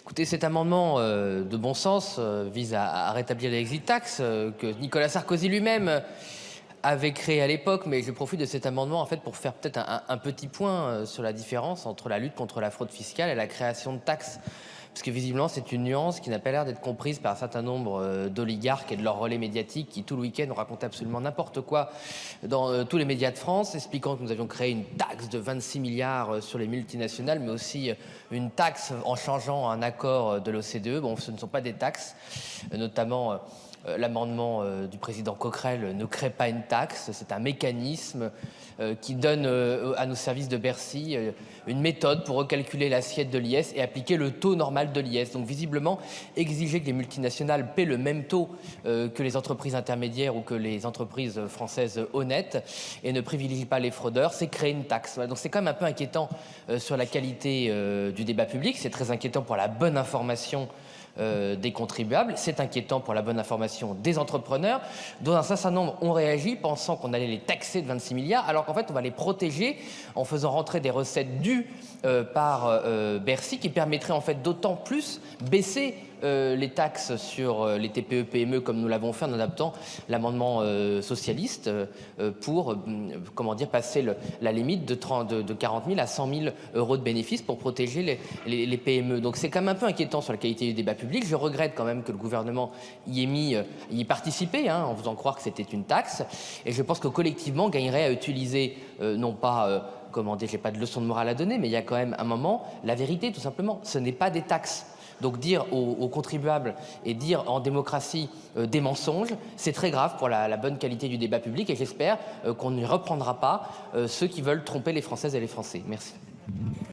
Écoutez, cet amendement de bon sens vise à rétablir les exit tax que Nicolas Sarkozy lui-même avait créé à l'époque, mais je profite de cet amendement en fait pour faire peut-être un petit point sur la différence entre la lutte contre la fraude fiscale et la création de taxes. Parce que visiblement, c'est une nuance qui n'a pas l'air d'être comprise par un certain nombre d'oligarques et de leurs relais médiatiques qui, tout le week-end, ont raconté absolument n'importe quoi dans tous les médias de France, expliquant que nous avions créé une taxe de 26 milliards sur les multinationales, mais aussi une taxe en changeant un accord de l'OCDE. Bon, ce ne sont pas des taxes, notamment l'amendement du président Coquerel ne crée pas une taxe, c'est un mécanisme qui donne à nos services de Bercy une méthode pour recalculer l'assiette de l'IS et appliquer le taux normal de l'IS. Donc visiblement, exiger que les multinationales paient le même taux que les entreprises intermédiaires ou que les entreprises françaises honnêtes et ne privilégient pas les fraudeurs, c'est créer une taxe. Voilà. Donc c'est quand même un peu inquiétant sur la qualité du débat public, c'est très inquiétant pour la bonne information des contribuables, c'est inquiétant pour la bonne information des entrepreneurs, dont un certain nombre ont réagi pensant qu'on allait les taxer de 26 milliards, alors qu'en fait on va les protéger en faisant rentrer des recettes dues par Bercy qui permettraient en fait d'autant plus baisser les taxes sur les TPE-PME comme nous l'avons fait en adaptant l'amendement socialiste pour comment dire, passer la limite de 40 000 à 100 000 euros de bénéfices pour protéger les PME. Donc c'est quand même un peu inquiétant sur la qualité du débat public. Je regrette quand même que le gouvernement y ait participé en faisant croire que c'était une taxe. Et je pense que collectivement, on gagnerait à utiliser non pas comment dire, j'ai pas de leçon de morale à donner, mais il y a quand même un moment, la vérité tout simplement, ce n'est pas des taxes. Donc dire aux contribuables et dire en démocratie des mensonges, c'est très grave pour la bonne qualité du débat public et j'espère qu'on ne reprendra pas ceux qui veulent tromper les Françaises et les Français. Merci.